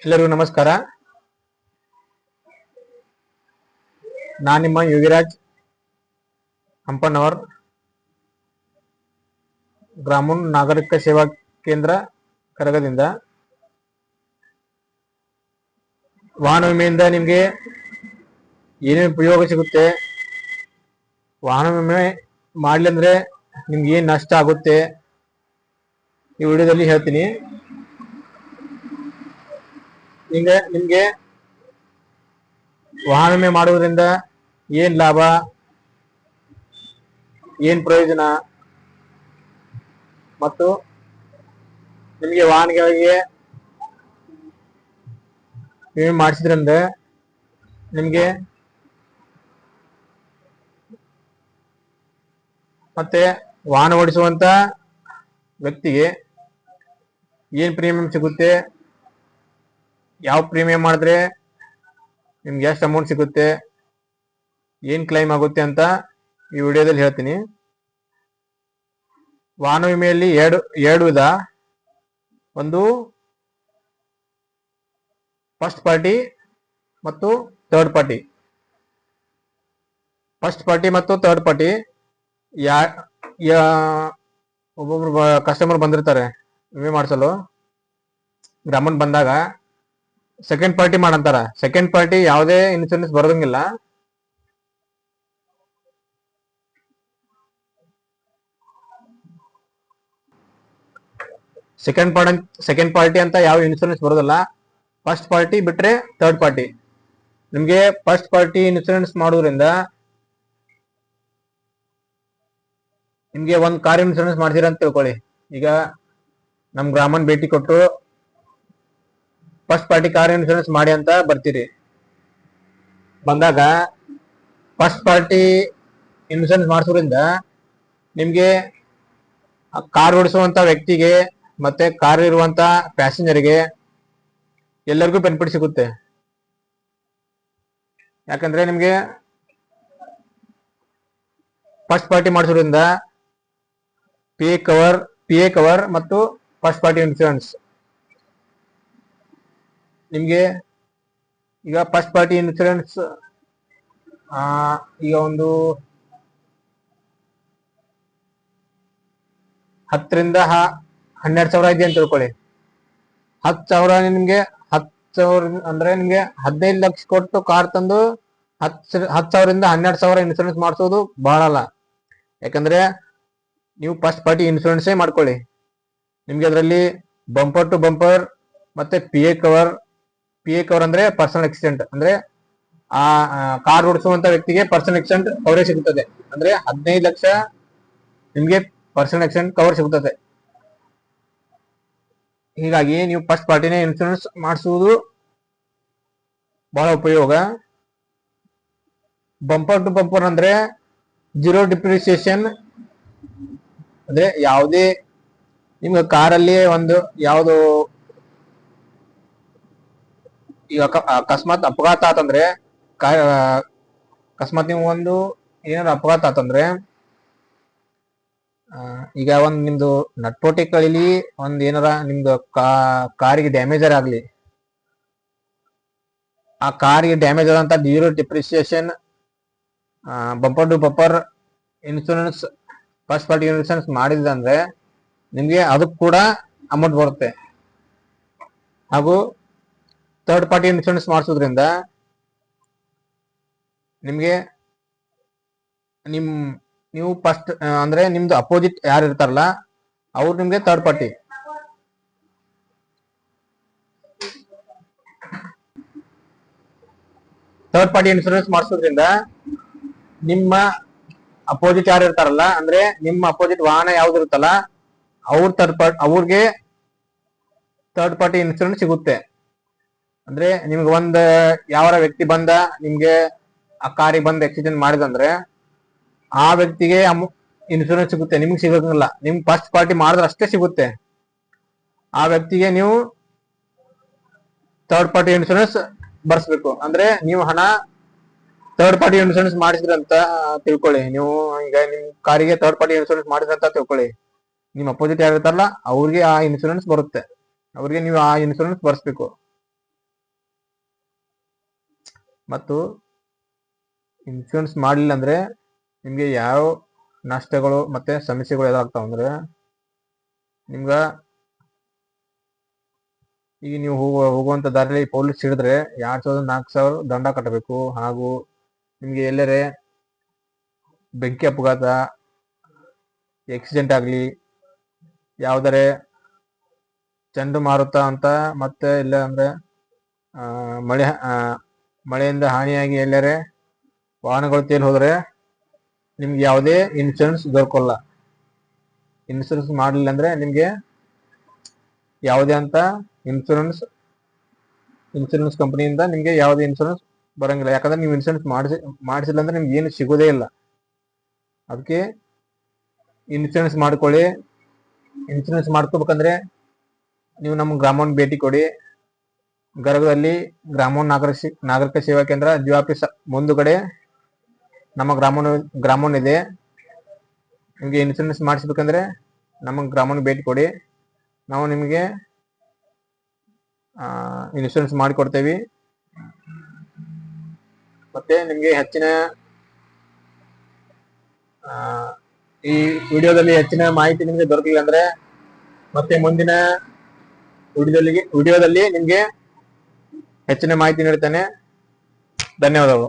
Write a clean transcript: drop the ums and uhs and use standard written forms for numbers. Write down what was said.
ಎಲ್ಲರಿಗೂ ನಮಸ್ಕಾರ. ನಾನು ನಿಮ್ಮ ಯೋಗಿರಾಜ್ ಹಂಪನವರ್, ಗ್ರಾಮೀಣ ನಾಗರಿಕ ಸೇವಾ ಕೇಂದ್ರ ಕರಗದಿಂದ. ವಾಹನ ವಿಮೆಯಿಂದ ನಿಮಗೆ ಏನೇನು ಉಪಯೋಗ ಸಿಗುತ್ತೆ, ವಾಹನ ವಿಮೆ ಮಾಡ್ಲಂದ್ರೆ ನಿಮ್ಗೆ ಏನ್ ನಷ್ಟ ಆಗುತ್ತೆ ಈ ವಿಡಿಯೋದಲ್ಲಿ ಹೇಳ್ತೀನಿ. ನಿಮ್ಗೆ ವಾಹನ ವಿಮೆ ಮಾಡುವುದರಿಂದ ಏನ್ ಲಾಭ, ಏನ್ ಪ್ರಯೋಜನ, ಮತ್ತು ನಿಮ್ಗೆ ವಾಹನಗಳಿಗೆ ವಿಮೆ ಮಾಡಿಸಿದ್ರಿಂದ ನಿಮ್ಗೆ ಮತ್ತೆ ವಾಹನ ಓಡಿಸುವಂತ ವ್ಯಕ್ತಿಗೆ ಏನ್ ಪ್ರೀಮಿಯಂ ಸಿಗುತ್ತೆ, ಯಾವ ಪ್ರೀಮಿಯಂ ಮಾಡಿದ್ರೆ ನಿಮ್ಗೆ ಎಷ್ಟು ಅಮೌಂಟ್ ಸಿಗುತ್ತೆ, ಏನ್ ಕ್ಲೈಮ್ ಆಗುತ್ತೆ ಅಂತ ಈ ವಿಡಿಯೋದಲ್ಲಿ ಹೇಳ್ತೀನಿ. ವಾಹನ ವಿಮೆಯಲ್ಲಿ ಎರಡು ವಿಧ. ಒಂದು ಫಸ್ಟ್ ಪಾರ್ಟಿ ಮತ್ತು ಥರ್ಡ್ ಪಾರ್ಟಿ. ಫಸ್ಟ್ ಪಾರ್ಟಿ ಮತ್ತು ಥರ್ಡ್ ಪಾರ್ಟಿ ಒಬ್ಬೊಬ್ರು ಕಸ್ಟಮರ್ ಬಂದಿರ್ತಾರೆ ವಿಮೆ ಮಾಡಿಸಲು. ಗ್ರಾಮೀಣ ಬಂದಾಗ ಸೆಕೆಂಡ್ ಪಾರ್ಟಿ ಮಾಡಂತಾರ. ಸೆಕೆಂಡ್ ಪಾರ್ಟಿ ಯಾವುದೇ ಇನ್ಶೂರೆನ್ಸ್ ಬರೋದಂಗಿಲ್ಲ. ಸೆಕೆಂಡ್ ಪಾರ್ಟಿ ಅಂತ ಯಾವ ಇನ್ಶೂರೆನ್ಸ್ ಬರೋದಿಲ್ಲ. ಫಸ್ಟ್ ಪಾರ್ಟಿ ಬಿಟ್ರೆ ಥರ್ಡ್ ಪಾರ್ಟಿ. ನಿಮ್ಗೆ ಫಸ್ಟ್ ಪಾರ್ಟಿ ಇನ್ಶೂರೆನ್ಸ್ ಮಾಡೋದ್ರಿಂದ ನಿಮ್ಗೆ ಒಂದ್ ಕಾರ್ ಇನ್ಶೂರೆನ್ಸ್ ಮಾಡ್ತೀರ ಅಂತ ತಿಳ್ಕೊಳ್ಳಿ. ಈಗ ನಮ್ ಗ್ರಾಮನ್ ಭೇಟಿ ಕೊಟ್ಟು ಫಸ್ಟ್ ಪಾರ್ಟಿ ಕಾರ್ ಇನ್ಶೂರೆನ್ಸ್ ಮಾಡಿ ಅಂತ ಬರ್ತೀರಿ. ಬಂದಾಗ ಫಸ್ಟ್ ಪಾರ್ಟಿ ಇನ್ಶೂರೆನ್ಸ್ ಮಾಡಿಸೋದ್ರಿಂದ ನಿಮ್ಗೆ ಕಾರ್ ಓಡಿಸುವಂತ ವ್ಯಕ್ತಿಗೆ ಮತ್ತೆ ಕಾರ್ ಇರುವಂತ ಪ್ಯಾಸೆಂಜರ್ಗೆ ಎಲ್ಲರಿಗೂ ಬೆನಿಫಿಟ್ ಸಿಗುತ್ತೆ. ಯಾಕಂದ್ರೆ ನಿಮ್ಗೆ ಫಸ್ಟ್ ಪಾರ್ಟಿ ಮಾಡಿಸೋದ್ರಿಂದ ಪಿ ಎ ಕವರ್ ಮತ್ತು ಫಸ್ಟ್ ಪಾರ್ಟಿ ಇನ್ಶೂರೆನ್ಸ್. ನಿಮ್ಗೆ ಈಗ ಫಸ್ಟ್ ಪಾರ್ಟಿ ಇನ್ಶೂರೆನ್ಸ್ ಈಗ ಒಂದು 10,000-12,000 ಇದೆ ಅಂತ ತಿಳ್ಕೊಳ್ಳಿ. 10,000 ನಿಮ್ಗೆ 10,000 ಅಂದ್ರೆ ನಿಮ್ಗೆ 15 ಲಕ್ಷ ಕೊಟ್ಟು ಕಾರ್ ತಂದು 10,000-12,000 ಇನ್ಶೂರೆನ್ಸ್ ಮಾಡಿಸೋದು ಬಹಳ ಅಲ್ಲ. ಯಾಕಂದ್ರೆ ನೀವು ಫಸ್ಟ್ ಪಾರ್ಟಿ ಇನ್ಶೂರೆನ್ಸೇ ಮಾಡ್ಕೊಳ್ಳಿ. ನಿಮ್ಗೆ ಅದರಲ್ಲಿ ಬಂಪರ್ ಟು ಬಂಪರ್ ಮತ್ತೆ ಪಿ ಎ ಕವರ್ ಅಂದ್ರೆ ಪರ್ಸನಲ್ ಆಕ್ಸಿಡೆಂಟ್, ಅಂದ್ರೆ ಆ ಕಾರ್ ಓಡಿಸುವಂತ ವ್ಯಕ್ತಿಗೆ ಪರ್ಸನಲ್ ಆಕ್ಸಿಡೆಂಟ್ ಕವರೇಜ್ ಸಿಗುತ್ತದೆ. ಅಂದ್ರೆ 15 ಲಕ್ಷ ನಿಮ್ಗೆ ಪರ್ಸನಲ್ ಆಕ್ಸಿಡೆಂಟ್ ಕವರ್ ಸಿಗುತ್ತದೆ. ಹೀಗಾಗಿ ನೀವು ಫಸ್ಟ್ ಪಾರ್ಟಿನೇ ಇನ್ಶೂರೆನ್ಸ್ ಮಾಡಿಸುವುದು ಬಹಳ ಉಪಯೋಗ. ಬಂಪರ್ ಟು ಬಂಪರ್ ಅಂದ್ರೆ ಜೀರೋ ಡಿಪ್ರಿಸಿಯೇಷನ್. ಅಂದ್ರೆ ಯಾವುದೇ ನಿಮ್ಗೆ ಕಾರಲ್ಲಿ ಒಂದು ಯಾವ್ದು ಈಗ ಅಕಸ್ಮಾತ್ ಅಪಘಾತ ಆತಂದ್ರೆ, ಅಕಸ್ಮಾತ್ ನೀವು ಒಂದು ಏನಾದ್ರು ಅಪಘಾತ ಆತಂದ್ರೆ, ಈಗ ಒಂದ್ ನಿಮ್ದು ನಟ್ಪೋಟಿ ಕಳಿಲಿ, ಒಂದ್ ಏನಾರ ನಿಮ್ದು ಕಾರಿಗೆ ಡ್ಯಾಮೇಜರ್ ಆಗ್ಲಿ, ಆ ಕಾರಿಗೆ ಡ್ಯಾಮೇಜ್ ಆದಂತ zero depreciation bumper to bumper insurance first party insurance ಮಾಡಿದ್ರೆ ನಿಮ್ಗೆ ಅದಕ್ಕೆ ಕೂಡ ಅಮೌಂಟ್ ಬರುತ್ತೆ. ಹಾಗೂ ಥರ್ಡ್ ಪಾರ್ಟಿ ಇನ್ಶೂರೆನ್ಸ್ ಮಾಡಿಸೋದ್ರಿಂದ ನಿಮ್ಗೆ ನೀವು ಫಸ್ಟ್ ಅಂದ್ರೆ ನಿಮ್ದು ಅಪೋಸಿಟ್ ಯಾರು ಇರ್ತಾರಲ್ಲ ಅವ್ರು ನಿಮ್ಗೆ third party. Third party insurance ಮಾಡಿಸೋದ್ರಿಂದ ನಿಮ್ಮ ಅಪೋಸಿಟ್ ಯಾರು ಇರ್ತಾರಲ್ಲ, ಅಂದ್ರೆ ನಿಮ್ಮ ಅಪೋಸಿಟ್ ವಾಹನ ಯಾವ್ದು ಇರುತ್ತಲ್ಲ ಅವ್ರಿಗೆ ಥರ್ಡ್ ಪಾರ್ಟಿ ಇನ್ಶೂರೆನ್ಸ್ ಸಿಗುತ್ತೆ. ಅಂದ್ರೆ ನಿಮ್ಗೆ ಒಂದ್ ಯಾವ ವ್ಯಕ್ತಿ ಬಂದ ನಿಮ್ಗೆ ಆ ಕಾರಿಗೆ ಬಂದ್ ಆಕ್ಸಿಡೆಂಟ್ ಮಾಡಿದಂದ್ರೆ ಆ ವ್ಯಕ್ತಿಗೆ ಇನ್ಶೂರೆನ್ಸ್ ಸಿಗುತ್ತೆ, ನಿಮ್ಗೆ ಸಿಗೋದಿಲ್ಲ. ನಿಮ್ ಫಸ್ಟ್ ಪಾರ್ಟಿ ಮಾಡಿದ್ರೆ ಅಷ್ಟೇ ಸಿಗುತ್ತೆ. ಆ ವ್ಯಕ್ತಿಗೆ ನೀವು ಥರ್ಡ್ ಪಾರ್ಟಿ ಇನ್ಶೂರೆನ್ಸ್ ಬರ್ಸ್ಬೇಕು. ಅಂದ್ರೆ ನೀವು ಹಣ ಥರ್ಡ್ ಪಾರ್ಟಿ ಇನ್ಶೂರೆನ್ಸ್ ಮಾಡಿದ್ರಿ ಅಂತ ತಿಳ್ಕೊಳ್ಳಿ. ನೀವು ಈಗ ನಿಮ್ ಕಾರಿಗೆ ಥರ್ಡ್ ಪಾರ್ಟಿ ಇನ್ಶೂರೆನ್ಸ್ ಮಾಡಿದ್ರಿ ಅಂತ ತಿಳ್ಕೊಳ್ಳಿ. ನಿಮ್ ಅಪೋಸಿಟ್ ಯಾರು ಇರ್ತಾರಲ್ಲ ಅವ್ರಿಗೆ ಆ ಇನ್ಶೂರೆನ್ಸ್ ಬರುತ್ತೆ. ಅವ್ರಿಗೆ ನೀವು ಆ ಇನ್ಶೂರೆನ್ಸ್ ಬರ್ಸ್ಬೇಕು. ಮತ್ತು ಇನ್ಶೂರೆನ್ಸ್ ಮಾಡಲಿಲ್ಲ ಅಂದ್ರೆ ನಿಮಗೆ ಯಾವ ನಷ್ಟಗಳು ಮತ್ತೆ ಸಮಸ್ಯೆಗಳು ಎದುರಾಗ್ತಾವ ಅಂದ್ರೆ, ನಿಮ್ಗ ಈಗ ನೀವು ಹೋಗುವಂತ ದಾರಿಯಲ್ಲಿ ಪೊಲೀಸ್ ಹಿಡಿದ್ರೆ 2,000-4,000 ದಂಡ ಕಟ್ಟಬೇಕು. ಹಾಗೂ ನಿಮ್ಗೆ ಎಲ್ಲರೇ ಬೆಂಕಿ ಅಪಘಾತ, ಆಕ್ಸಿಡೆಂಟ್ ಆಗ್ಲಿ, ಯಾವ್ದಾರೆ ಚಂಡಮಾರುತ ಅಂತ ಮತ್ತೆ ಇಲ್ಲ ಅಂದ್ರೆ ಮಳೆಯಿಂದ ಹಾನಿಯಾಗಿ ಎಲ್ಲರೇ ವಾಹನಗಳು ತೇಲ್ ಹೋದ್ರೆ ನಿಮ್ಗೆ ಯಾವುದೇ ಇನ್ಶೂರೆನ್ಸ್ ದೊರಕಲ್ಲ. ಇನ್ಶೂರೆನ್ಸ್ ಮಾಡಲಿಲ್ಲ ಅಂದ್ರೆ ನಿಮ್ಗೆ ಯಾವುದೇ ಅಂತ ಇನ್ಶೂರೆನ್ಸ್ ಕಂಪನಿಯಿಂದ ನಿಮ್ಗೆ ಯಾವುದೇ ಇನ್ಶೂರೆನ್ಸ್ ಬರಂಗಿಲ್ಲ. ಯಾಕಂದ್ರೆ ನೀವು ಇನ್ಶೂರೆನ್ಸ್ ಮಾಡಿಸಿಲ್ಲ ಅಂದ್ರೆ ನಿಮ್ಗೆ ಏನು ಸಿಗೋದೇ ಇಲ್ಲ. ಅದಕ್ಕೆ ಇನ್ಶೂರೆನ್ಸ್ ಮಾಡ್ಕೊಳ್ಳಿ. ಇನ್ಶೂರೆನ್ಸ್ ಮಾಡ್ಕೋಬೇಕಂದ್ರೆ ನೀವು ನಮ್ಮ ಗ್ರಾಮವನ್ನು ಭೇಟಿ ಕೊಡಿ. ಗರಗದಲ್ಲಿ ಗ್ರಾಮೋನ್ ನಾಗರಿಕ ಸೇವಾ ಕೇಂದ್ರ ಜಿಯೋ ಆಫೀಸ್ ಮುಂದುಗಡೆ ನಮ್ಮ ಗ್ರಾಮೋನ್ ಇದೆ. ನಿಮಗೆ ಇನ್ಶೂರೆನ್ಸ್ ಮಾಡಿಸ್ಬೇಕಂದ್ರೆ ನಮ್ಮ ಗ್ರಾಮವನ್ನು ಭೇಟಿ ಕೊಡಿ. ನಾವು ನಿಮಗೆ ಇನ್ಶೂರೆನ್ಸ್ ಮಾಡಿಕೊಡ್ತೇವೆ. ಮತ್ತೆ ನಿಮಗೆ ಹೆಚ್ಚಿನ ಈ ವಿಡಿಯೋದಲ್ಲಿ ಹೆಚ್ಚಿನ ಮಾಹಿತಿ ನಿಮಗೆ ದೊರಕಿಲ್ಲ ಅಂದ್ರೆ ಮತ್ತೆ ಮುಂದಿನ ವಿಡಿಯೋದಲ್ಲಿ ನಿಮ್ಗೆ ಹೆಚ್ಚಿನ ಮಾಹಿತಿ ನೀಡುತ್ತೇನೆ. ಧನ್ಯವಾದಗಳು.